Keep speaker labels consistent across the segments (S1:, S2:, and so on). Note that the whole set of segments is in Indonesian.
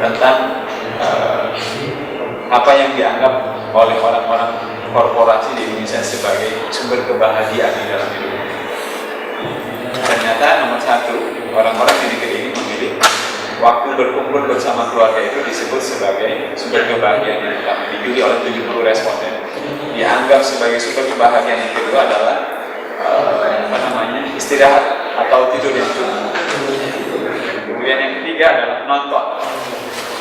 S1: tentang apa yang dianggap oleh orang-orang korporasi di Indonesia sebagai sumber kebahagiaan di dalam hidup. Ternyata nomor satu, orang-orang di negeri ini memilih waktu berkumpul bersama keluarga itu disebut sebagai sumber kebahagiaan yang utama. Dipilih oleh 70 responden. Dianggap sebagai sumber kebahagiaan yang kedua adalah istirahat atau tidur yang cukup. Kemudian yang ketiga adalah nonton.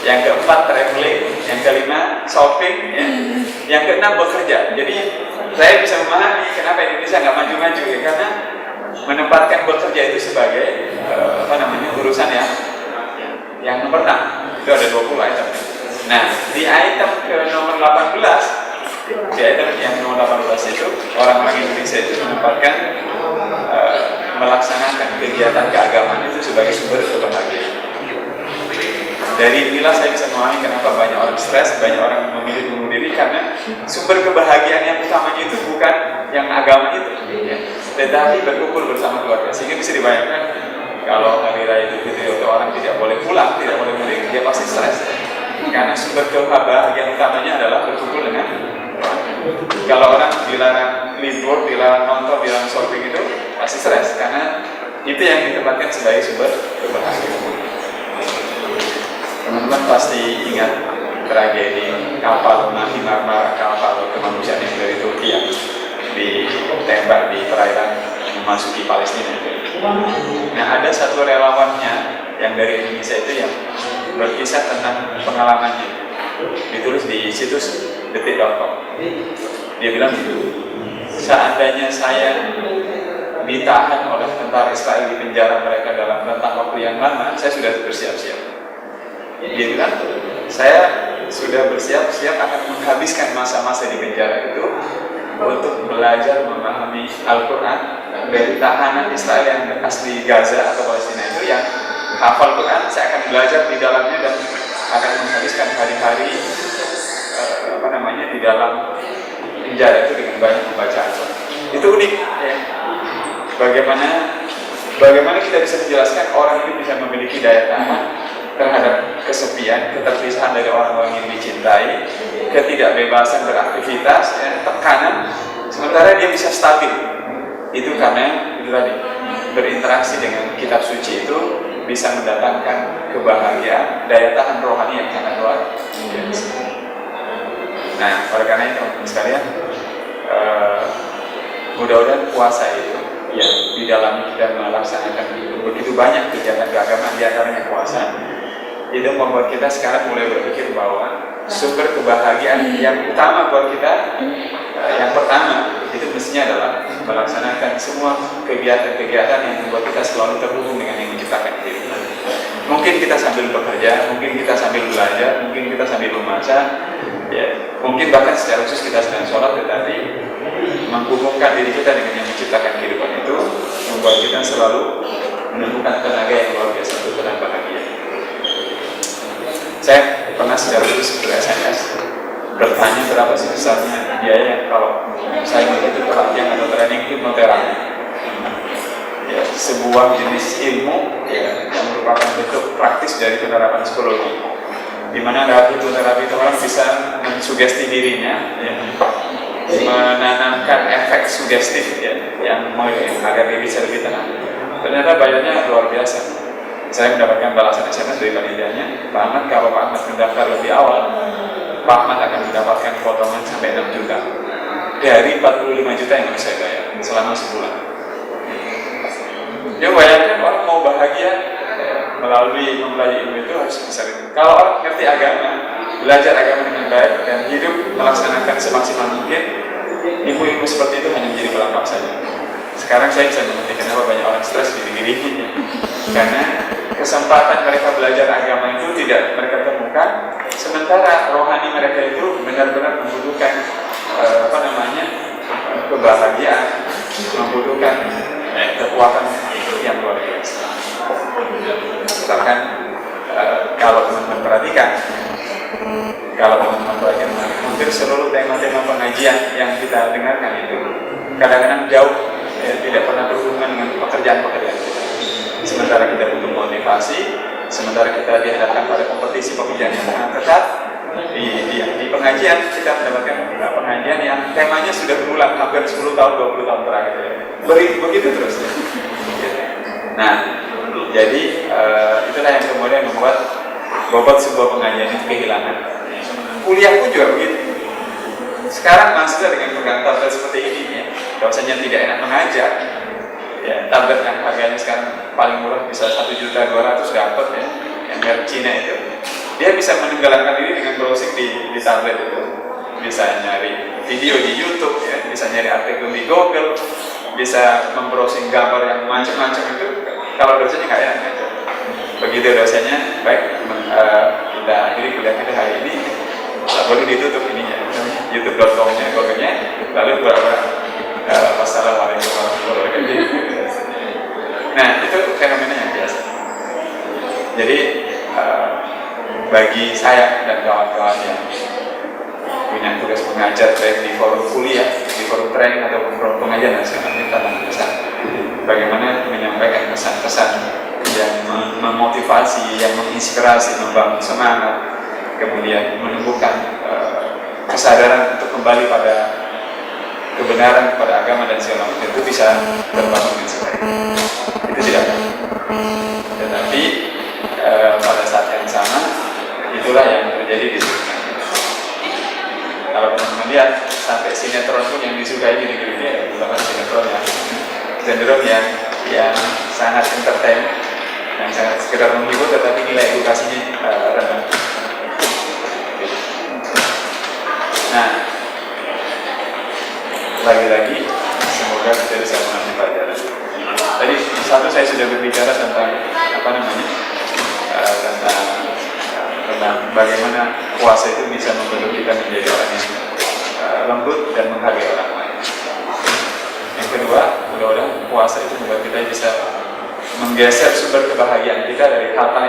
S1: Yang keempat traveling, yang kelima shopping, ya. Yang keenam bekerja. Jadi saya bisa memahami kenapa Indonesia nggak maju-maju ya, karena menempatkan bekerja itu sebagai urusan yang nomor 6. Itu ada 20 item. Nah, di item ke nomor 18, di item yang nomor 18 itu orang-orang Indonesia itu menempatkan melaksanakan kegiatan keagamaan itu sebagai sumber kebahagiaan. Dari inilah saya bisa memahami kenapa banyak orang stres, banyak orang memilih bunuh diri, karena sumber kebahagiaan yang utamanya itu bukan yang agama itu, ya, tetapi berkumpul bersama keluarga. Sehingga bisa dibayangkan kalau hari raya Idul Fitri atau orang tidak boleh pulang, tidak boleh mudik, dia pasti stres, karena sumber kebahagiaan utamanya adalah berkumpul dengan keluarga. Kalau orang dilarang libur, dilarang nonton, dilarang shopping itu pasti stres, karena itu yang ditempatkan sebagai sumber kebahagiaan. Teman-teman pasti ingat tragedi kapal Nabi Marmara, kapal kemanusiaan yang dari Turki yang ditembak di perairan memasuki Palestina. Nah, ada satu relawannya yang dari Indonesia itu yang berkisah tentang pengalamannya. Ditulis di situs detik.com. Dia bilang gitu, seandainya saya ditahan oleh tentara Israel di penjara mereka dalam rentang waktu yang lama, saya sudah bersiap-siap. Dia bilang, saya sudah bersiap-siap akan menghabiskan masa-masa di penjara itu untuk belajar memahami Al-Quran dari tahanan Israel yang asli Gaza atau Palestina itu yang hafal Quran. Saya akan belajar di dalamnya dan akan menghabiskan hari-hari di dalam penjara itu dengan banyak membaca Al-Quran. Itu unik, ya. Bagaimana kita bisa menjelaskan orang itu bisa memiliki daya tahan terhadap kesepian, keterpisahan dari orang-orang yang dicintai, ketidakbebasan beraktivitas, ya, tekanan, sementara dia bisa stabil. Itu karena itu tadi, berinteraksi dengan kitab suci itu bisa mendatangkan kebahagiaan, daya tahan rohani yang sangat luar biasa. Nah, oleh karena itu teman-teman sekalian, mudah-mudahan puasa itu, ya, di dalam kita melaksanakan begitu banyak kegiatan keagamaan, di antaranya puasa, itu membuat kita sekarang mulai berpikir bahwa sumber kebahagiaan yang utama buat kita, yang pertama itu mestinya adalah melaksanakan semua kegiatan-kegiatan yang membuat kita selalu terhubung dengan yang menciptakan diri. Mungkin kita sambil bekerja, mungkin kita sambil belajar, mungkin kita sambil memasak, ya, mungkin bahkan secara khusus kita sedang sholat, tetapi menghubungkan diri kita dengan yang menciptakan kehidupan itu membuat kita selalu menemukan tenaga yang luar biasa untuk tenang bahagia. Saya pernah secara khusus SMS bertanya berapa sih besarnya biaya kalau saya mengikuti pelatihan atau training hipnoterapi, ya, sebuah jenis ilmu, ya, yang merupakan bentuk praktis dari penerapan psikologi, di mana dalam hipnoterapi itu orang bisa mensugesti dirinya, ya, menanamkan efek sugestif, ya, yang agar diri bisa lebih tenang. Ternyata bayarnya luar biasa. Saya mendapatkan balasan SMS dari panitianya, Pak Ahmad, kalau Pak Ahmad mendaftar lebih awal, Pak Ahmad akan mendapatkan potongan sampai 6 juta dari 45 juta yang harus saya bayar selama sebulan. Ya, bayangkan orang mau bahagia, ya, melalui mempelajari ilmu itu harus besar itu. Kalau orang ngerti agama, belajar agama dengan baik dan hidup melaksanakan semaksimal mungkin, ilmu-ilmu seperti itu hanya menjadi pelengkap saja. Sekarang saya bisa mengerti kenapa banyak orang stres di diri ini, karena kesempatan mereka belajar agama itu tidak mereka temukan, sementara rohani mereka itu benar-benar membutuhkan kebahagiaan, membutuhkan kekuatan yang luar biasa. Misalkan kalau teman-teman perhatikan, hampir seluruh tema-tema pengajian yang kita dengarkan itu kadang-kadang jauh, ya, tidak pernah berhubungan dengan pekerjaan kita. Sementara kita butuh motivasi, Sementara kita dihadapkan pada kompetisi pekerjaan yang sangat ketat, di pengajian kita mendapatkan pengajian yang temanya sudah berulang hampir 10 tahun, 20 tahun terakhir. Begitu terus. Nah, jadi itulah yang kemudian membuat bobot sebuah pengajian itu kehilangan. Kuliah pun juga begitu. Sekarang mahasiswa dengan pegang tablet seperti ini, ya, dosennya tidak enak mengajar, ya, tablet yang harganya sekarang paling murah bisa 1.200.000 dapat, ya, yang dari Cina itu, dia bisa menenggelamkan diri dengan browsing di tablet itu, bisa nyari video di YouTube, ya, bisa nyari artikel di Google, bisa membrowsing gambar yang macam-macam itu. Kalau dosennya nggak enak ngajar, begitu dosennya baik, kita akhiri kuliah kita hari ini, baru ditutup ininya, youtube.com-nya, Google-nya, lalu wassalamualaikum warahmatullahi wabarakatuh. Nah, itu fenomena yang biasa. Jadi bagi saya dan kawan-kawan yang punya tugas mengajar baik di forum kuliah, di forum training ataupun forum pengajian nasional, kita pesan bagaimana menyampaikan pesan-pesan yang memotivasi, yang menginspirasi, membangun semangat, kemudian menumbuhkan kesadaran untuk kembali pada kebenaran, kepada agama dan segala macam, itu bisa terbangun dengan sebaik. Itu tidak. Tetapi pada saat yang sama itulah yang terjadi di sini. Kalau teman-teman lihat sampai sinetron pun yang disukai di negeri ini adalah sinetron yang cenderung yang sangat entertain, yang sangat sekedar menghibur, tetapi nilai edukasinya rendah. Nah, lagi-lagi semoga kita bisa mengambil pelajaran. Tadi satu saya sudah berbicara tentang tentang bagaimana puasa itu bisa membentuk kita menjadi orang yang lembut dan menghargai orang lain. Yang kedua, mudah-mudahan puasa itu membuat kita bisa menggeser sumber kebahagiaan kita dari hal-hal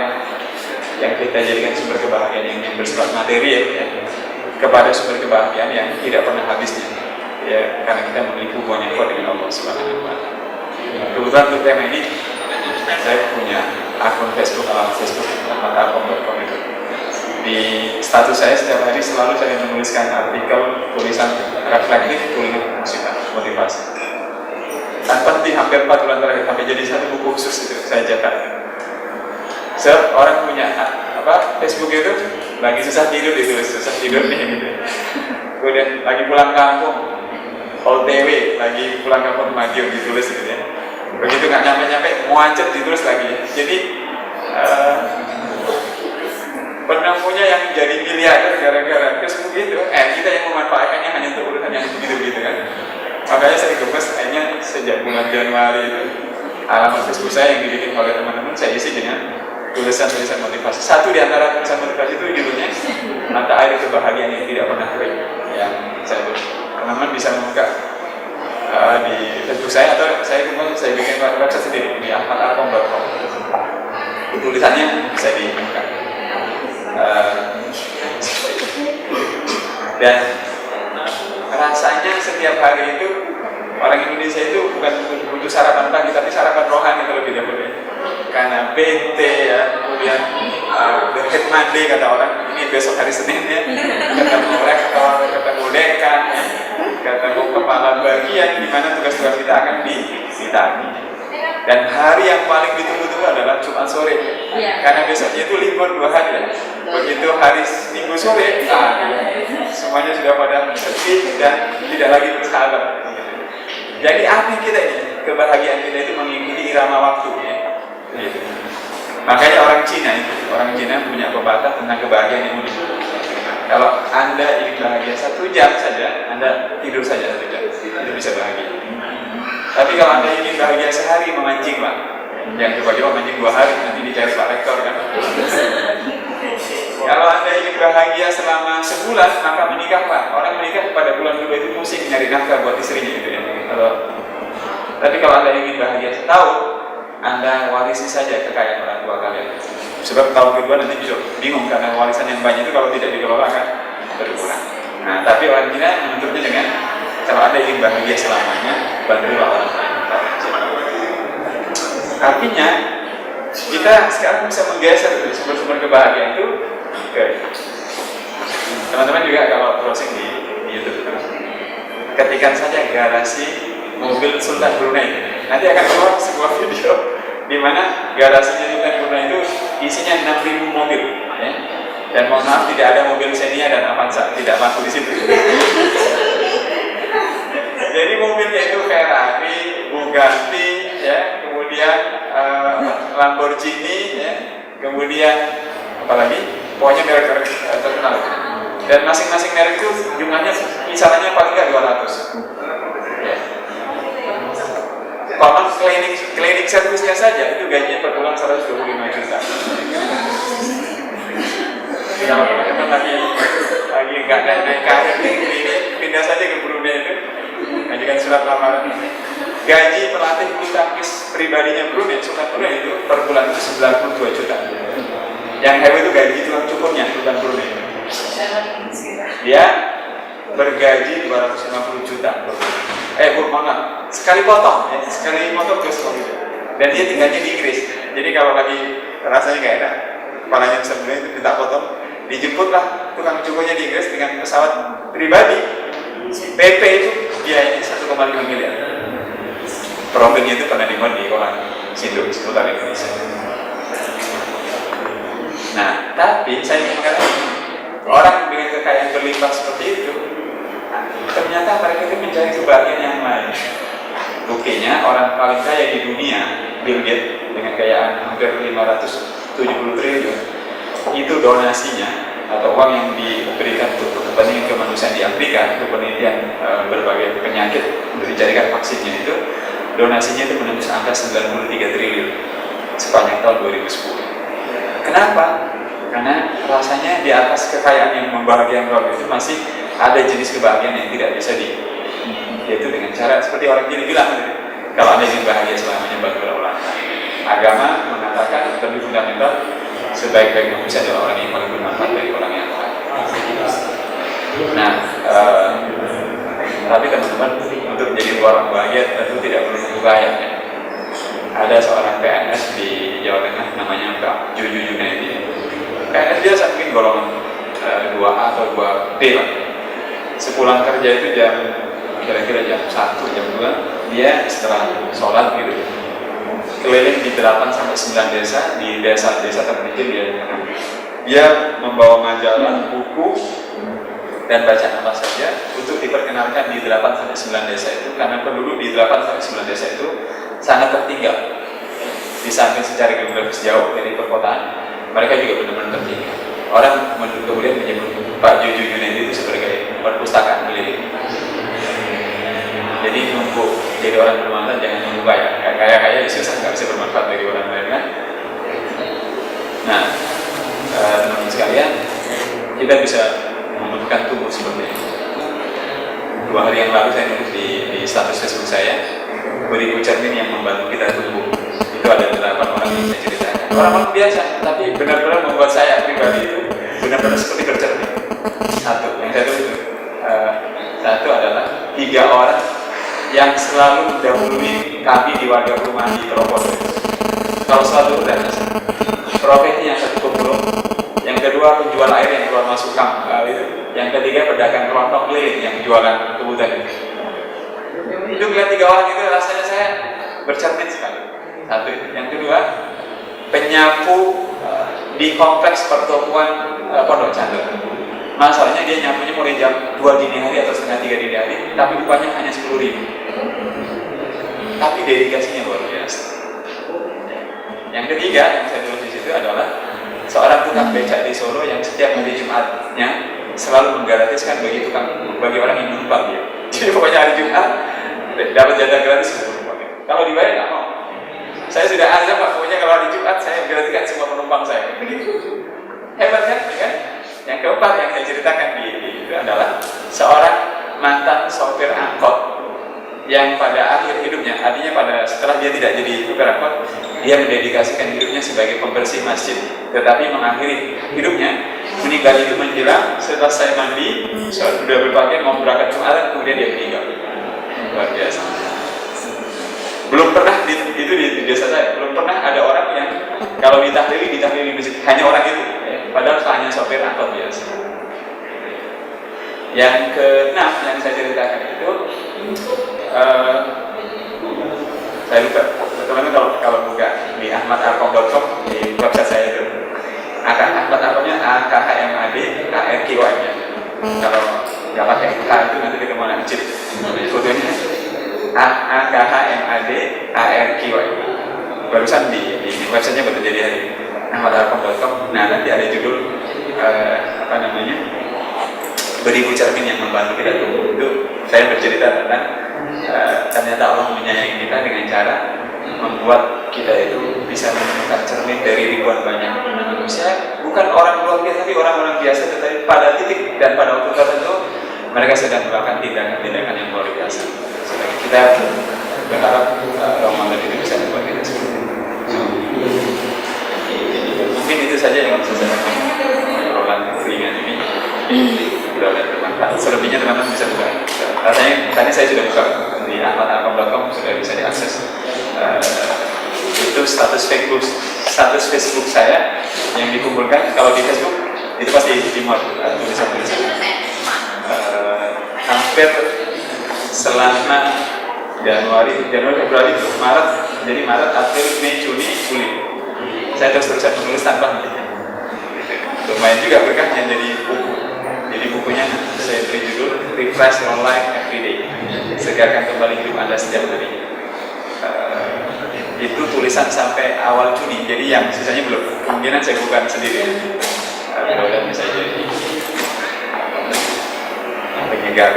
S1: yang kita jadikan sumber kebahagiaan yang bersifat materi, ya, kepada sumber kebahagiaan yang tidak pernah habisnya, ya, karena kita memiliki hubungan yang kuat dengan Allah Subhanahu wa Ta'ala. Kebetulan untuk tema ini saya punya akun Facebook, alamat Facebook @alkom.com itu. Di status saya setiap hari selalu saya menuliskan artikel, tulisan reflektif, tulisan motivasi. Tanpa henti hampir 4 bulan terakhir sampai jadi satu buku khusus itu saya cetak. Orang punya Facebook itu lagi susah tidur ditulis susah tidur nih gitu. Kemudian lagi pulang kampung, OTW lagi pulang kampung Madiun ditulis gitu ya. Begitu nggak nyampe-nyampe muacet ditulis lagi. Jadi penemunya yang jadi miliarder gara-gara Facebook itu, kita yang memanfaatkannya hanya untuk urusan yang begitu-begitu kan. Makanya saya gemes, akhirnya sejak bulan Januari itu alamat Facebook saya yang dibikin oleh teman-teman saya isi dengan tulisan-tulisan motivasi. Satu di antara tulisan motivasi itu judulnya Mata Air Kebahagiaan yang Tidak Pernah Kering, yang saya tulis. Teman-teman bisa membuka di Facebook saya, atau saya bikin website sendiri di ahmadalkom.com. Tulisannya bisa dibuka. Dan rasanya setiap hari itu orang Indonesia itu bukan butuh sarapan pagi, tapi sarapan rohani terlebih dahulu. Karena BT, ya, kemudian the head Monday kata orang, ini besok hari Senin ya, ketemu rektor, ketemu dekan, ketemu kepala bagian, di mana tugas-tugas kita akan ditagi. Dan hari yang paling ditunggu-tunggu adalah Jumat sore, karena besoknya itu libur 2 hari ya. Begitu hari Minggu sore, semuanya sudah pada sepi dan tidak lagi bersahabat. Jadi aneh kita ini, kebahagiaan kita itu mengikuti irama waktu ya. Gitu. Makanya orang Cina punya pepatah tentang kebahagiaan yang unik. Kalau Anda ingin bahagia 1 jam saja, Anda tidur saja 1 jam, itu bisa bahagia. Tapi kalau Anda ingin bahagia sehari, memancing lah. Yang coba-coba mancing 2 hari, nanti dicari Pak Rektor kan. Kalau Anda ingin bahagia selama sebulan, maka menikahlah. Orang menikah pada bulan kedua itu pusing nyari nafkah buat istrinya gitu ya. Tapi kalau Anda ingin bahagia setahun, Anda warisi saja kekayaan orang tua kalian. Sebab tahun kedua nanti bisa bingung karena warisan yang banyak itu kalau tidak dikelola kan berkurang. Nah, tapi orang Cina menuntutnya dengan kalau Anda ingin bahagia selamanya, bantulah orang lain. Artinya Kita sekarang bisa menggeser sumber-sumber kebahagiaan itu ke teman-teman juga kalau browsing di YouTube, ketikkan saja garasi mobil Sultan Brunei, nanti akan keluar sebuah video di mana garasinya Sultan Brunei itu isinya 6.000 mobil, ya. Dan mohon maaf tidak ada mobil Xenia dan Avanza, tidak laku di situ. Jadi mobilnya itu Ferrari, Bugatti, ya, kemudian Lamborghini, ya, kemudian apalagi, pokoknya merek-merek terkenal. Dan masing-masing merek itu jumlahnya misalnya paling nggak 200. Ya. Kalau klinik servisnya saja itu gajinya per bulan 125 juta. Kalau teman-teman lagi nggak naik karir ini, pindah saja ke Brunei itu, ajukan surat lamaran. Gaji pelatih bulu tangkis pribadinya Brunei, Sultan Brunei itu per bulan itu 92 juta. Yang hebat itu gaji tulang cukurnya Sultan Brunei. Dia bergaji 250 juta per bulan. Sekali potong, ya, sekali potong terus gitu. Dan dia tinggalnya di Inggris. Jadi kalau lagi rasanya nggak enak, kepalanya sebenarnya itu minta potong, dijemputlah tukang cukurnya di Inggris dengan pesawat pribadi. PP itu biayanya 1,5 miliar. Profilnya itu pernah dimuat di koran Sindo seputar Indonesia. Nah, tapi saya ingin mengatakan orang dengan kekayaan berlimpah seperti itu, ternyata mereka itu mencari kebahagiaan yang lain. Buktinya orang paling kaya di dunia, Bill Gates, dengan kekayaan hampir 570 triliun, itu donasinya atau uang yang diberikan untuk kepentingan kemanusiaan di Afrika untuk penelitian berbagai penyakit untuk dicarikan vaksinnya itu, donasinya itu menembus angka 93 triliun sepanjang tahun 2010. Kenapa? Karena rasanya di atas kekayaan yang membahagiakan itu masih ada jenis kebahagiaan yang tidak bisa yaitu dengan cara seperti orang kiri bilang, kalau Anda ingin bahagia selamanya bangunlah ulang. Agama mengatakan lebih fundamental, sebaik-baik manusia adalah orang yang paling bermanfaat bagi orang yang lain. Nah, tapi teman-teman, untuk menjadi orang bahagia tentu tidak perlu berupaya, ya. Ada seorang PNS di Jawa Tengah namanya Pak Juju Junaidi. PNS dia mungkin golongan 2A atau 2B lah. Sepulang kerja itu kira-kira jam 1, jam 2, dia setelah sholat gitu, keliling di 8-9 desa, di desa-desa terpencil dia membawa majalah, buku, dan bacaan apa saja untuk diperkenalkan di 8-9 desa itu, karena penduduk di 8-9 desa itu sangat tertinggal. Di samping secara geografis jauh dari perkotaan, mereka juga benar-benar tertinggal. Orang kemudian menyebut Pak Juju Junaidi itu sebagai perpustakaan keliling. Jadi nunggu jadi orang bermanfaat, jangan nunggu kaya susah, nggak bisa bermanfaat bagi orang lain, kan? Nah, teman-teman sekalian, kita bisa membentukkan tubuh seperti ini. 2 hari yang lalu saya nulis di status Facebook saya, beriku cermin yang membantu kita tumbuh. Itu ada 8 orang yang saya ceritakan. Orang-orang biasa, tapi benar-benar membuat saya pribadi itu benar-benar seperti bercermin. Satu adalah 3 orang yang selalu mendahului kami di warga perumahan di Propolis. Kalau selalu udah profesi yang satu pemulung, yang kedua penjual air yang keluar masuk kamp, yang ketiga pedagang kelontong keliling yang jualan kebutuhan. Itu melihat 3 orang itu rasanya saya bercermin sekali. Satu itu. Yang kedua, penyapu di kompleks pertokoan Pondok Chandra. Masalahnya dia nyapunya mulai jam 2 dini hari atau setengah 3 dini hari, tapi upahnya hanya 10.000. Tapi dedikasinya luar biasa. Yang ketiga yang saya tulis di situ adalah seorang tukang becak di Solo yang setiap hari Jumatnya selalu menggratiskan bagi orang yang menumpang dia. Jadi pokoknya hari Jumat dapat jatah gratis untuk menumpang. Kalau dibayar nggak mau. Saya sudah azam Pak, pokoknya kalau hari Jumat saya gratiskan semua penumpang saya. Hebat kan? Yang keempat yang saya ceritakan itu adalah seorang mantan sopir angkot yang pada akhir hidupnya, artinya setelah dia tidak jadi sopir angkot, dia mendedikasikan hidupnya sebagai pembersih masjid. Tetapi mengakhiri hidupnya, meninggal itu menjelang setelah saya mandi, sudah berpakaian mau berangkat Jumatan, kemudian dia meninggal. Luar biasa. Belum pernah itu di desa saya belum pernah ada orang yang kalau ditahlili di masjid hanya orang itu, padahal hanya sopir angkot biasa. Yang keenam yang saya ceritakan itu saya lupa, teman-teman kalau buka di ahmadarkom.com di website saya itu Ahmad Arkomnya AKHMAD ARKY-nya. Kalau nggak pakai H itu nanti ketemu anak kecil fotonya AKHMAD ARKY. Barusan di websitenya baru jadi hari ahmadarkom.com. Nah nanti ada judul beribu cermin yang membantu kita tumbuh. Itu saya bercerita tentang ternyata Allah menyayangi kita dengan cara membuat kita itu bisa menemukan cermin dari ribuan banyak manusia, bukan orang luar biasa tapi orang-orang biasa, tetapi pada titik dan pada waktu tertentu mereka sedang melakukan tindakan-tindakan yang luar biasa. Sehingga kita berharap Ramadan itu bisa membuat kita seperti itu. Mungkin itu saja yang bisa saya obrolan ringan ini. Mudah-mudahan bermanfaat. Selebihnya teman-teman bisa buka. Rasanya tadi saya sudah buka di ahmadarkom.com, sudah bisa diakses. Itu status Facebook saya yang dikumpulkan. Kalau di Facebook itu pasti dimuat tulisan-tulisan. Hampir selama Januari, Februari, Maret, jadi Maret, April, Mei, Juni, Juli. Saya terus-terusan menulis tanpa henti. Lumayan juga berkahnya jadi buku. Jadi bukunya saya beri judul Refresh Your Life Every Day. Segarkan kembali hidup Anda setiap hari. Itu tulisan sampai awal Juni. Jadi yang sisanya belum. Kemungkinan saya bukan sendiri. Mudah-mudahan bisa jadi penyegar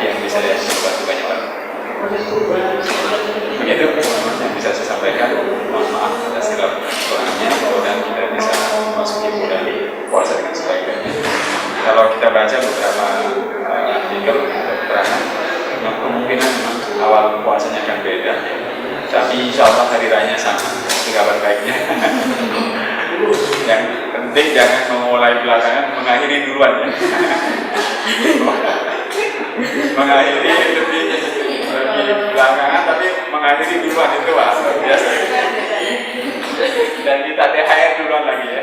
S1: yang bisa dibantu banyak orang. Begitu yang bisa saya sampaikan. Mohon maaf atas segala kekurangannya. Mudah-mudahan kita bisa memasuki bulan puasa dengan sebaik-baiknya. Kalau kita baca beberapa artikel atau keterangan, kemungkinan awal puasanya akan beda, tapi insya Allah hari raya sama. Itu kabar baiknya. Yang penting jangan memulai belakangan, mengakhiri duluan ya. Mengakhiri lebih belakangan, tapi mengakhiri duluan itu luar biasa. Dan kita THR duluan lagi ya.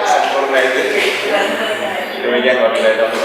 S1: Sempurna itu. Demikian wabillahi taufiq.